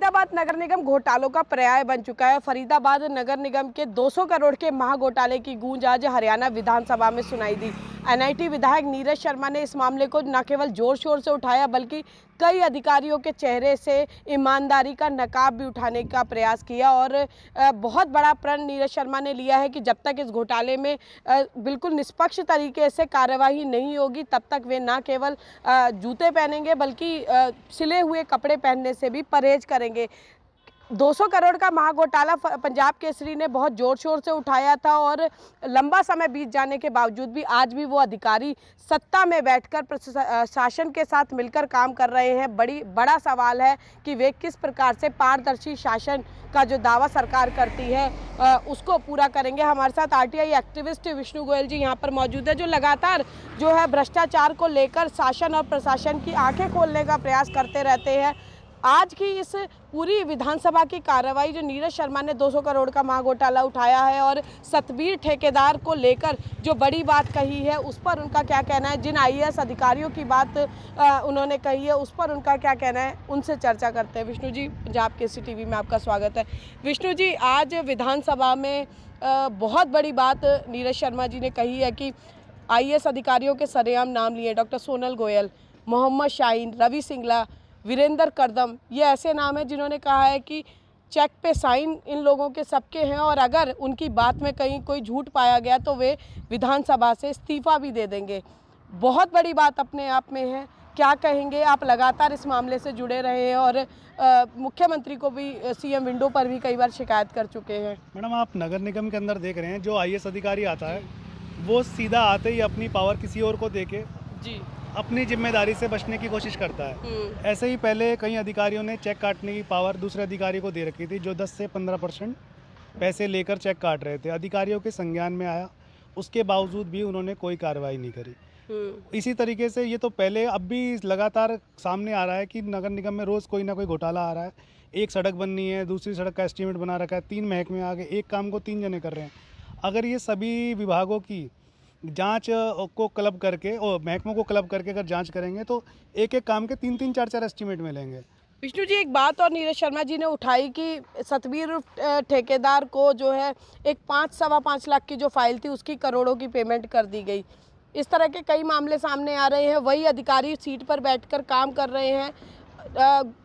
फरीदाबाद नगर निगम घोटालों का पर्याय बन चुका है। फरीदाबाद नगर निगम के 200 करोड़ के महाघोटाले की गूंज आज हरियाणा विधानसभा में सुनाई दी। एनआईटी विधायक नीरज शर्मा ने इस मामले को न केवल जोर शोर से उठाया बल्कि कई अधिकारियों के चेहरे से ईमानदारी का नकाब भी उठाने का प्रयास किया और बहुत बड़ा प्रण नीरज शर्मा ने लिया है कि जब तक इस घोटाले में बिल्कुल निष्पक्ष तरीके से कार्यवाही नहीं होगी तब तक वे न केवल जूते पहनेंगे बल्कि सिले हुए कपड़े पहनने से भी परहेज करेंगे। 200 करोड़ का महाघोटाला पंजाब केसरी ने बहुत जोर शोर से उठाया था और लंबा समय बीत जाने के बावजूद भी आज भी वो अधिकारी सत्ता में बैठकर शासन के साथ मिलकर काम कर रहे हैं। बड़ा सवाल है कि वे किस प्रकार से पारदर्शी शासन का जो दावा सरकार करती है उसको पूरा करेंगे। हमारे साथ आरटीआई एक्टिविस्ट विष्णु गोयल जी यहाँ पर मौजूद है, जो लगातार जो है भ्रष्टाचार को लेकर शासन और प्रशासन की आंखें खोलने का प्रयास करते रहते हैं। आज की इस पूरी विधानसभा की कार्रवाई जो नीरज शर्मा ने 200 करोड़ का महाघोटाला उठाया है और सतबीर ठेकेदार को लेकर जो बड़ी बात कही है उस पर उनका क्या कहना है, जिन आईएएस अधिकारियों की बात उन्होंने कही है उस पर उनका क्या कहना है, उनसे चर्चा करते हैं। विष्णु जी, पंजाब केसरी टीवी में आपका स्वागत है। विष्णु जी, आज विधानसभा में बहुत बड़ी बात नीरज शर्मा जी ने कही है कि आईएएस अधिकारियों के सरेआम नाम लिए डॉक्टर सोनल गोयल, मोहम्मद शाहीन, रवि सिंगला, वीरेंद्र करदम, ये ऐसे नाम हैं जिन्होंने कहा है कि चेक पे साइन इन लोगों के सबके हैं और अगर उनकी बात में कहीं कोई झूठ पाया गया तो वे विधानसभा से इस्तीफा भी दे देंगे। बहुत बड़ी बात अपने आप में है, क्या कहेंगे आप? लगातार इस मामले से जुड़े रहे हैं और मुख्यमंत्री को भी सीएम विंडो पर भी कई बार शिकायत कर चुके हैं। मैडम, आप नगर निगम के अंदर देख रहे हैं जो आईएएस अधिकारी आता है वो सीधा आते ही अपनी पावर किसी और को देके जी अपनी जिम्मेदारी से बचने की कोशिश करता है। ऐसे ही पहले कई अधिकारियों ने चेक काटने की पावर दूसरे अधिकारी को दे रखी थी जो 10 से 15% पैसे लेकर चेक काट रहे थे। अधिकारियों के संज्ञान में आया, उसके बावजूद भी उन्होंने कोई कार्रवाई नहीं करी। इसी तरीके से ये तो पहले अब भी लगातार सामने आ रहा है कि नगर निगम में रोज़ कोई ना कोई घोटाला आ रहा है। एक सड़क बननी है, दूसरी सड़क का एस्टीमेट बना रखा है, 3 महकमे आ गए, एक काम को 3 जने कर रहे हैं। अगर ये सभी विभागों की जांच को क्लब करके और महकमों को क्लब करके अगर जांच करेंगे तो एक एक काम के 3-3, 4-4 एस्टीमेट मिलेंगे। विष्णु जी, एक बात और नीरज शर्मा जी ने उठाई कि सतबीर ठेकेदार को जो है एक 5-5.25 लाख की जो फाइल थी उसकी करोड़ों की पेमेंट कर दी गई। इस तरह के कई मामले सामने आ रहे हैं। वही अधिकारी सीट पर बैठकर काम कर रहे हैं।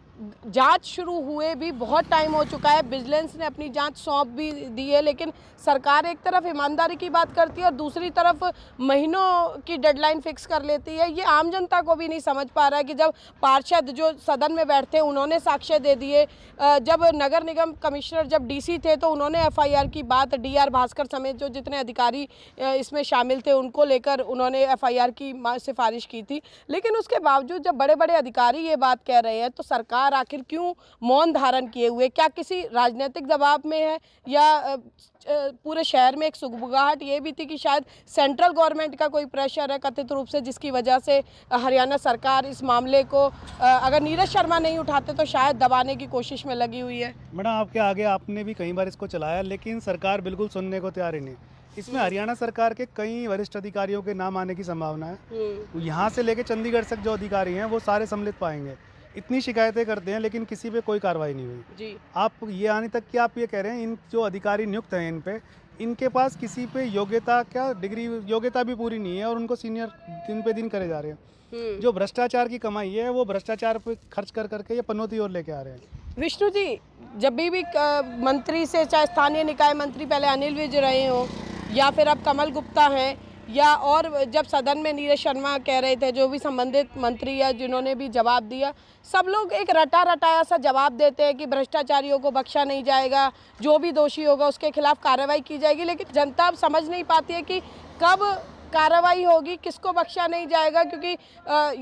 जांच शुरू हुए भी बहुत टाइम हो चुका है, विजिलेंस ने अपनी जांच सौंप भी दी है, लेकिन सरकार एक तरफ ईमानदारी की बात करती है और दूसरी तरफ महीनों की डेडलाइन फिक्स कर लेती है। ये आम जनता को भी नहीं समझ पा रहा है कि जब पार्षद जो सदन में बैठते उन्होंने साक्ष्य दे दिए, जब नगर निगम कमिश्नर जब डीसी थे तो उन्होंने एफआईआर की बात, डीआर भास्कर समेत जो जितने अधिकारी इसमें शामिल थे उनको लेकर उन्होंने एफआईआर की सिफारिश की थी, लेकिन उसके बावजूद जब बड़े बड़े अधिकारी ये बात कह रहे हैं तो सरकार आखिर क्यों मौन धारण किए हुए? क्या किसी राजनीतिक दबाव में है या पूरे शहर में एक सुगबुगाहट ये भी थी कि शायद सेंट्रल गवर्नमेंट का कोई प्रेशर है कथित रूप से, जिसकी वजह से हरियाणा सरकार इस मामले को अगर नीरज शर्मा नहीं उठाते तो शायद दबाने की कोशिश में लगी हुई है? मैडम, आपके आगे आपने भी कई बार इसको चलाया लेकिन सरकार बिल्कुल सुनने को तैयार ही नहीं। इसमें हरियाणा सरकार के कई वरिष्ठ अधिकारियों के नाम आने की संभावना है। यहाँ से लेकर चंडीगढ़ तक जो अधिकारी हैं वो सारे सम्मिलित पाएंगे। इतनी शिकायतें करते हैं लेकिन किसी पे कोई कार्रवाई नहीं हुई जी। आप ये आने तक कि आप ये कह रहे हैं इन जो अधिकारी नियुक्त हैं इन पे, इनके पास किसी पे योग्यता, क्या डिग्री योग्यता भी पूरी नहीं है और उनको सीनियर दिन पे दिन करे जा रहे हैं। जो भ्रष्टाचार की कमाई है वो भ्रष्टाचार पे खर्च कर करके ये पनौती और लेके आ रहे हैं। विष्णु जी, जब भी मंत्री से, चाहे स्थानीय निकाय मंत्री पहले अनिल विज रहे हो या फिर अब कमल गुप्ता हैं, या और जब सदन में नीरज शर्मा कह रहे थे, जो भी संबंधित मंत्री या जिन्होंने भी जवाब दिया, सब लोग एक रटाया सा जवाब देते हैं कि भ्रष्टाचारियों को बख्शा नहीं जाएगा, जो भी दोषी होगा उसके खिलाफ कार्रवाई की जाएगी। लेकिन जनता अब समझ नहीं पाती है कि कब कार्रवाई होगी, किसको बख्शा नहीं जाएगा, क्योंकि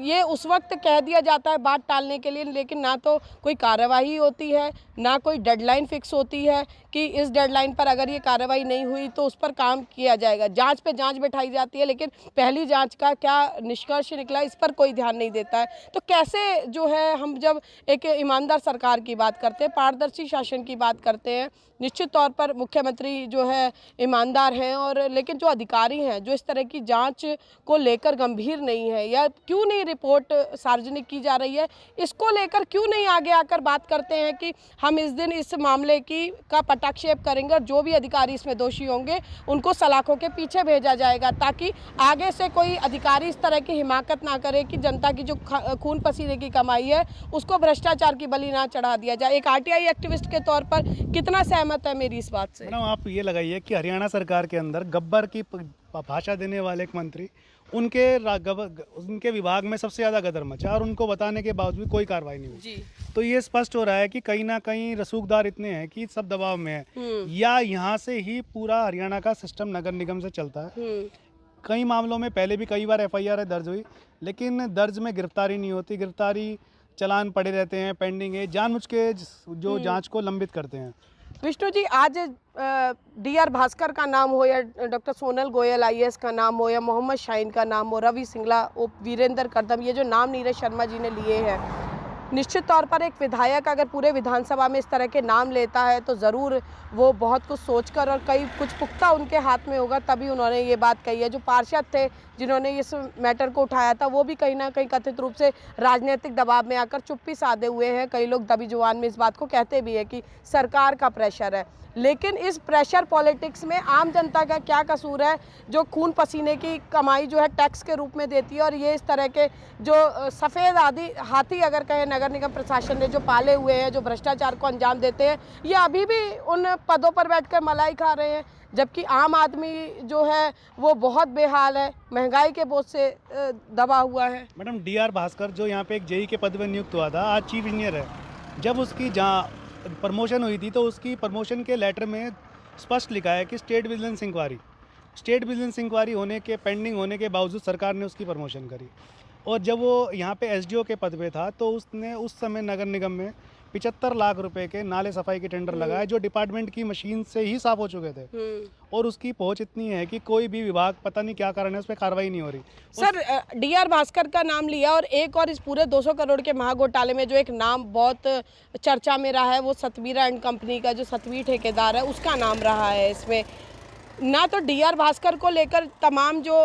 ये उस वक्त कह दिया जाता है बात टालने के लिए, लेकिन ना तो कोई कार्रवाई होती है ना कोई डेडलाइन फिक्स होती है कि इस डेडलाइन पर अगर ये कार्रवाई नहीं हुई तो उस पर काम किया जाएगा। जांच पे जांच बैठाई जाती है लेकिन पहली जांच का क्या निष्कर्ष निकला इस पर कोई ध्यान नहीं देता है। तो कैसे जो है, हम जब एक ईमानदार सरकार की बात करते हैं, पारदर्शी शासन की बात करते हैं, निश्चित तौर पर मुख्यमंत्री जो है ईमानदार हैं, और लेकिन जो अधिकारी हैं जो इस तरह की जांच को लेकर गंभीर नहीं है, या क्यों नहीं रिपोर्ट सार्वजनिक की जा रही है, इसको लेकर क्यों नहीं आगे आकर बात करते हैं कि हम इस दिन इस मामले का पटाक्षेप करेंगे और जो भी अधिकारी इसमें दोषी होंगे उनको सलाखों के पीछे भेजा जाएगा, ताकि आगे से कोई अधिकारी इस तरह की हिमाकत ना करे कि जनता की जो खून पसीने की कमाई है उसको भ्रष्टाचार की बलि ना चढ़ा दिया जाए। एक आरटीआई एक्टिविस्ट के तौर पर कितना सहमत है मेरी इस बात से? मैडम, आप ये लगाइए कि हरियाणा सरकार के अंदर गब्बर की भाषा देने वाले एक मंत्री, उनके विभाग में सबसे ज़्यादा गदर मचा और उनको बताने के बावजूद कोई कार्रवाई नहीं हुई जी। तो ये स्पष्ट हो रहा है कि कहीं ना कहीं रसूखदार इतने हैं कि सब दबाव में है, या यहाँ से ही पूरा हरियाणा का सिस्टम नगर निगम से चलता है। कई मामलों में पहले भी कई बार एफआईआर दर्ज हुई, लेकिन दर्ज में गिरफ्तारी नहीं होती, गिरफ्तारी चलान पड़े रहते हैं, पेंडिंग है, जानबूझ के जो जांच को लंबित करते हैं। विष्णु जी, आज डीआर भास्कर का नाम हो या डॉक्टर सोनल गोयल आईएएस का नाम हो या मोहम्मद शाहीन का नाम हो, रवि सिंगला, वीरेंद्र कदम, ये जो नाम नीरज शर्मा जी ने लिए हैं, निश्चित तौर पर एक विधायक अगर पूरे विधानसभा में इस तरह के नाम लेता है तो ज़रूर वो बहुत कुछ सोचकर और कई कुछ पुख्ता उनके हाथ में होगा, तभी उन्होंने ये बात कही है। जो पार्षद थे जिन्होंने इस मैटर को उठाया था वो भी कहीं ना कहीं कथित रूप से राजनीतिक दबाव में आकर चुप्पी साधे हुए हैं। कई लोग दबी जुबान में इस बात को कहते भी है कि सरकार का प्रेशर है, लेकिन इस प्रेशर पॉलिटिक्स में आम जनता का क्या कसूर है जो खून पसीने की कमाई जो है टैक्स के रूप में देती है, और ये इस तरह के जो सफ़ेद हाथी अगर कहें नगर निगम प्रशासन ने जो पाले हुए हैं, जो भ्रष्टाचार को अंजाम देते हैं, ये अभी भी उन पदों पर बैठकर मलाई खा रहे हैं, जबकि आम आदमी जो है वो बहुत बेहाल है, महंगाई के बोझ से दबा हुआ है। मैडम, डीआर भास्कर जो यहाँ पे एक जेई के पद पर नियुक्त हुआ था, आज चीफ इंजीनियर है। जब उसकी जहाँ प्रमोशन हुई थी तो उसकी प्रमोशन के लेटर में स्पष्ट लिखा है कि स्टेट विजिलेंस इंक्वायरी होने के पेंडिंग होने के बावजूद सरकार ने उसकी प्रमोशन करी। और जब वो यहाँ पे एसडीओ के पद पे था तो उसने उस समय नगर निगम में 75 लाख रुपए के नाले सफाई के टेंडर लगाए जो डिपार्टमेंट की मशीन से ही साफ हो चुके थे, और उसकी पहुंच इतनी है कि कोई भी विभाग पता नहीं क्या कारण है उस पर कार्रवाई नहीं हो रही। सर, डीआर भास्कर का नाम लिया, और एक और इस पूरे 200 करोड़ के महाघोटाले में जो एक नाम बहुत चर्चा में रहा है वो सतवीरा एंड कंपनी का जो सतवीर ठेकेदार है उसका नाम रहा है। इसमें ना तो डीआर भास्कर को लेकर तमाम जो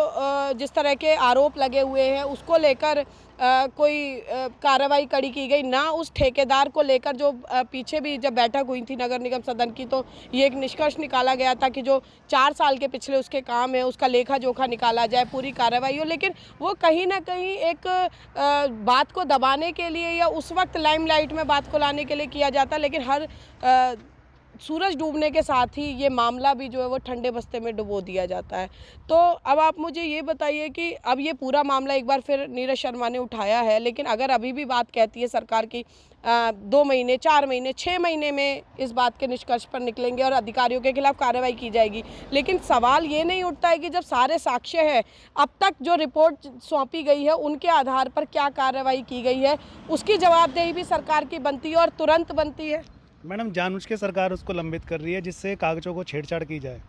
जिस तरह के आरोप लगे हुए हैं उसको लेकर कोई कार्रवाई कड़ी की गई, ना उस ठेकेदार को लेकर जो पीछे भी जब बैठक हुई थी नगर निगम सदन की तो ये एक निष्कर्ष निकाला गया था कि जो 4 साल के पिछले उसके काम है उसका लेखा जोखा निकाला जाए, पूरी कार्रवाई हो। लेकिन वो कहीं ना कहीं एक बात को दबाने के लिए या उस वक्त लाइमलाइट में बात को लाने के लिए किया जाता, लेकिन हर सूरज डूबने के साथ ही ये मामला भी जो है वो ठंडे बस्ते में डुबो दिया जाता है। तो अब आप मुझे ये बताइए कि अब ये पूरा मामला एक बार फिर नीरज शर्मा ने उठाया है, लेकिन अगर अभी भी बात कहती है सरकार की 2 महीने, 4 महीने, 6 महीने में इस बात के निष्कर्ष पर निकलेंगे और अधिकारियों के खिलाफ कार्रवाई की जाएगी, लेकिन सवाल ये नहीं उठता है कि जब सारे साक्ष्य हैं, अब तक जो रिपोर्ट सौंपी गई है उनके आधार पर क्या कार्रवाई की गई है, उसकी जवाबदेही भी सरकार की बनती है और तुरंत बनती है। मैडम, जानबूझ के सरकार उसको लंबित कर रही है जिससे कागजों को छेड़छाड़ की जाए।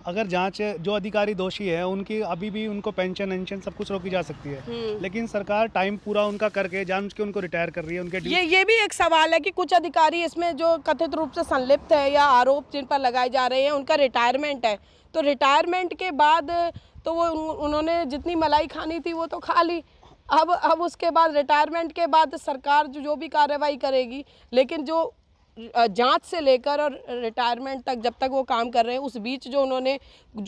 अगर जांच जो अधिकारी दोषी है उनकी अभी भी उनको पेंशन सब कुछ रोकी जा सकती है, लेकिन सरकार टाइम पूरा उनका करके जानबूझ के उनको रिटायर कर रही है। उनके ये भी एक सवाल है कि कुछ अधिकारी इसमें जो कथित रूप से संलिप्त है या आरोप जिन पर लगाए जा रहे हैं उनका रिटायरमेंट है, तो रिटायरमेंट के बाद तो वो उन्होंने जितनी मलाई खानी थी वो तो खा ली। अब उसके बाद रिटायरमेंट के बाद सरकार जो भी कार्रवाई करेगी, लेकिन जो जांच से लेकर और रिटायरमेंट तक जब तक वो काम कर रहे हैं उस बीच जो उन्होंने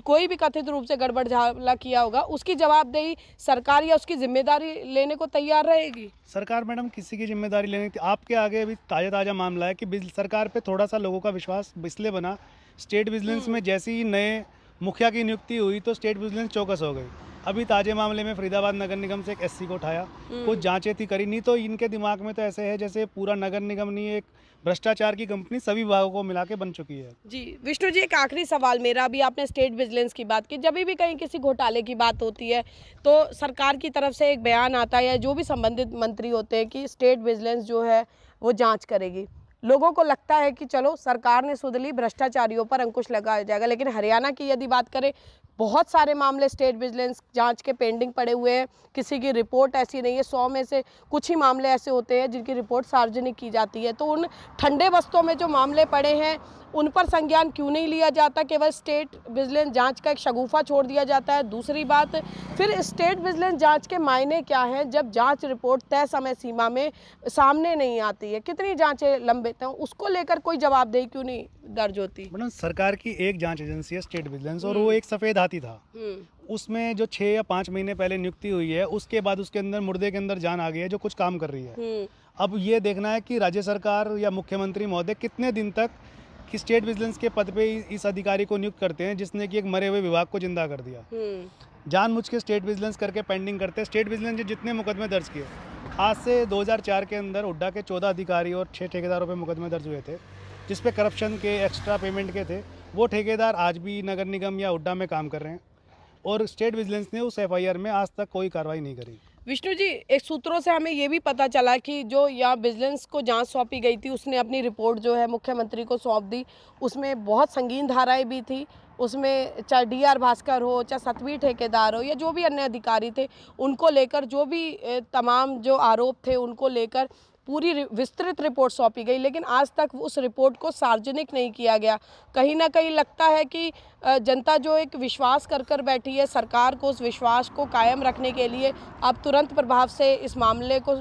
कोई भी कथित रूप से गड़बड़ झाला किया होगा उसकी जवाबदेही सरकार या उसकी जिम्मेदारी लेने को तैयार रहेगी। सरकार मैडम किसी की जिम्मेदारी लेने की, आपके आगे अभी ताज़ा मामला है कि सरकार पे थोड़ा सा लोगों का विश्वास इसलिए बना, स्टेट विजिलेंस में जैसे ही नए मुखिया की नियुक्ति हुई तो स्टेट विजिलेंस चौकस हो गई। अभी ताजे मामले में फरीदाबाद नगर निगम से एक एससी को उठाया, कुछ जांचें थी करी, नहीं तो इनके दिमाग में तो ऐसे है जैसे पूरा नगर निगम नहीं एक भ्रष्टाचार की कंपनी सभी विभागों को मिला के बन चुकी है। जी विष्णु जी, एक आखिरी सवाल मेरा, अभी आपने स्टेट विजिलेंस की बात की, जब भी कहीं किसी घोटाले की बात होती है तो सरकार की तरफ से एक बयान आता है या जो भी संबंधित मंत्री होते हैं कि स्टेट विजिलेंस जो है वो जाँच करेगी। लोगों को लगता है कि चलो सरकार ने सुध ली, भ्रष्टाचारियों पर अंकुश लगाया जाएगा। लेकिन हरियाणा की यदि बात करें, बहुत सारे मामले स्टेट विजिलेंस जांच के पेंडिंग पड़े हुए हैं। किसी की रिपोर्ट ऐसी नहीं है, 100 में से कुछ ही मामले ऐसे होते हैं जिनकी रिपोर्ट सार्वजनिक की जाती है। तो उन ठंडे बस्तों में जो मामले पड़े हैं उन पर संज्ञान क्यों नहीं लिया जाता, केवल स्टेट विजिलेंस जांच का एक शगुफा छोड़ दिया जाता है। दूसरी बात, फिर स्टेट विजिलेंस जांच के मायने क्या हैं जब जांच रिपोर्ट तय समय सीमा में सामने नहीं आती है? कितनी जांचें लंबित हैं, उसको लेकर कोई जवाबदेही क्यों नहीं दर्ज होती? मैडम, सरकार की एक जांच एजेंसी है स्टेट विजिलेंस, और वो एक सफ़ेद हाथी था। उसमें जो 6 या 5 महीने पहले नियुक्ति हुई है, उसके बाद उसके अंदर मुर्दे के अंदर जान आ गई है जो कुछ काम कर रही है। अब ये देखना है कि राज्य सरकार या मुख्यमंत्री महोदय कितने दिन तक कि स्टेट विजिलेंस के पद पे इस अधिकारी को नियुक्त करते हैं जिसने कि एक मरे हुए विभाग को जिंदा कर दिया। जानबूझ के स्टेट विजिलेंस करके पेंडिंग करते हैं। स्टेट विजिलेंस ने जितने मुकदमे दर्ज किए, आज से 2004 के अंदर हुड्डा के 14 अधिकारी और 6 ठेकेदारों पे मुकदमे दर्ज हुए थे जिस पे करप्शन के, एक्स्ट्रा पेमेंट के थे। वो ठेकेदार आज भी नगर निगम या हुड्डा में काम कर रहे हैं और स्टेट विजिलेंस ने उस FIR में आज तक कोई कार्रवाई नहीं करी। विष्णु जी, एक सूत्रों से हमें ये भी पता चला कि जो यहाँ विजिलेंस को जांच सौंपी गई थी, उसने अपनी रिपोर्ट जो है मुख्यमंत्री को सौंप दी। उसमें बहुत संगीन धाराएं भी थी। उसमें चाहे DR भास्कर हो, चाहे सतवीं ठेकेदार हो, या जो भी अन्य अधिकारी थे, उनको लेकर जो भी तमाम जो आरोप थे उनको लेकर पूरी विस्तृत रिपोर्ट सौंपी गई। लेकिन आज तक उस रिपोर्ट को सार्वजनिक नहीं किया गया। कहीं ना कहीं लगता है कि जनता जो एक विश्वास कर बैठी है, सरकार को उस विश्वास को कायम रखने के लिए अब तुरंत प्रभाव से इस मामले को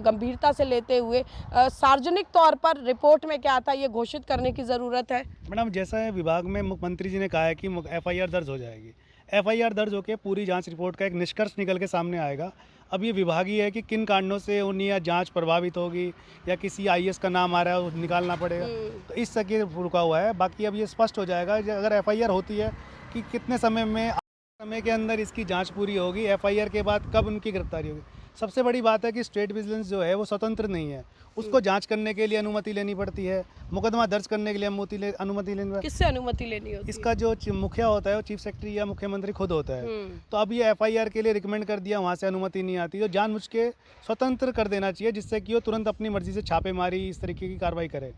गंभीरता से लेते हुए सार्वजनिक तौर पर रिपोर्ट में क्या था ये घोषित करने की ज़रूरत है। मैडम, जैसा विभाग में मुख्यमंत्री जी ने कहा है कि FIR दर्ज हो जाएगी, FIR दर्ज होकर पूरी जांच रिपोर्ट का एक निष्कर्ष निकल के सामने आएगा। अब ये विभागीय है कि किन कारणों से उन्हें जांच प्रभावित होगी या किसी IAS का नाम आ रहा है वो निकालना पड़ेगा, तो इस सके रुका हुआ है। बाकी अब ये स्पष्ट हो जाएगा अगर FIR होती है कि कितने समय के अंदर इसकी जांच पूरी होगी, FIR के बाद कब उनकी गिरफ्तारी होगी। सबसे बड़ी बात है कि स्टेट विजिलेंस जो है वो स्वतंत्र नहीं है, उसको जांच करने के लिए अनुमति लेनी पड़ती है, मुकदमा दर्ज करने के लिए अनुमति लेनी पड़ती है। किससे अनुमति लेनी होती है? इसका जो मुखिया होता है वो चीफ सेक्रेटरी या मुख्यमंत्री खुद होता है। तो अब ये FIR के लिए रिकमेंड कर दिया, वहाँ से अनुमति नहीं आती, तो जानबूझ के स्वतंत्र कर देना चाहिए जिससे कि वो तुरंत अपनी मर्जी से छापेमारी इस तरीके की कार्रवाई करे।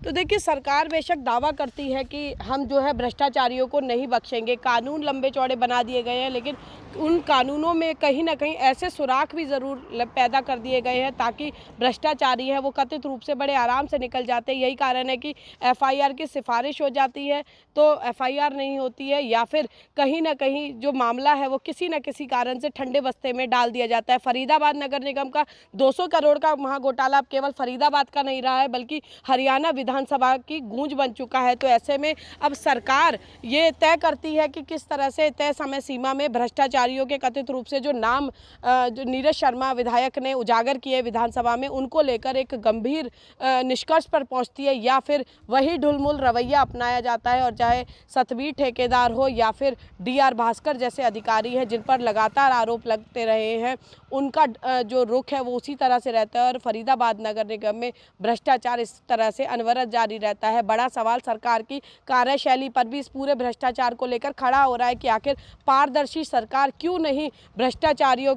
तो देखिए, सरकार बेशक दावा करती है कि हम जो है भ्रष्टाचारियों को नहीं बख्शेंगे, कानून लंबे चौड़े बना दिए गए हैं, लेकिन उन कानूनों में कहीं ना कहीं ऐसे सुराख भी ज़रूर पैदा कर दिए गए हैं ताकि भ्रष्टाचारी है वो कथित रूप से बड़े आराम से निकल जाते हैं। यही कारण है कि FIR की सिफारिश हो जाती है तो FIR नहीं होती है, या फिर कहीं ना कहीं जो मामला है वो किसी न किसी कारण से ठंडे बस्ते में डाल दिया जाता है। फरीदाबाद नगर निगम का 200 करोड़ का महाघोटाला अब केवल फरीदाबाद का नहीं रहा है बल्कि हरियाणा विधानसभा की गूंज बन चुका है। तो ऐसे में अब सरकार ये तय करती है कि किस तरह से तय समय सीमा में भ्रष्टाचारियों के कथित रूप से जो नाम जो नीरज शर्मा विधायक ने उजागर किए विधानसभा में, उनको लेकर एक गंभीर निष्कर्ष पर पहुंचती है, या फिर वही ढुलमुल रवैया अपनाया जाता है। और चाहे सतवीं ठेकेदार हो या फिर DR भास्कर जैसे अधिकारी हैं जिन पर लगातार आरोप लगते रहे हैं, उनका जो रुख है वो उसी तरह से रहता है। और फरीदाबाद नगर निगम में भ्रष्टाचार इस तरह से अनवरत जारी रहता है। बड़ा सवाल सरकार की कार्यशैली पर भी इस पूरे भ्रष्टाचार को लेकर खड़ा हो रहा है कि आखिर पारदर्शी सरकार क्यों नहीं भ्रष्टाचारियों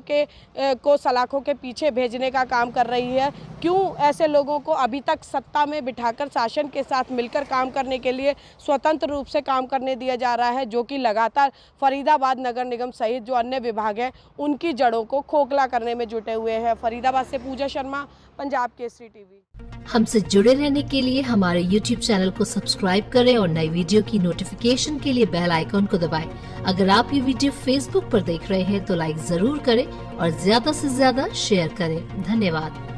को सलाखों के पीछे भेजने का काम कर रही है, क्यों ऐसे लोगों को अभी तक सत्ता में बिठाकर शासन के साथ मिलकर काम करने के लिए स्वतंत्र रूप से काम करने दिया जा रहा है, जो कि लगातार फरीदाबाद नगर निगम सहित जो अन्य विभाग हैं उनकी जड़ों को खोखला करने में जुटे हुए हैं। फरीदाबाद से पूजा शर्मा, पंजाब केसरी TV। हमसे जुड़े रहने के लिए हमारे YouTube चैनल को सब्सक्राइब करें और नई वीडियो की नोटिफिकेशन के लिए बेल आइकॉन को दबाएं। अगर आप ये वीडियो Facebook पर देख रहे हैं तो लाइक जरूर करें और ज्यादा से ज्यादा शेयर करें। धन्यवाद।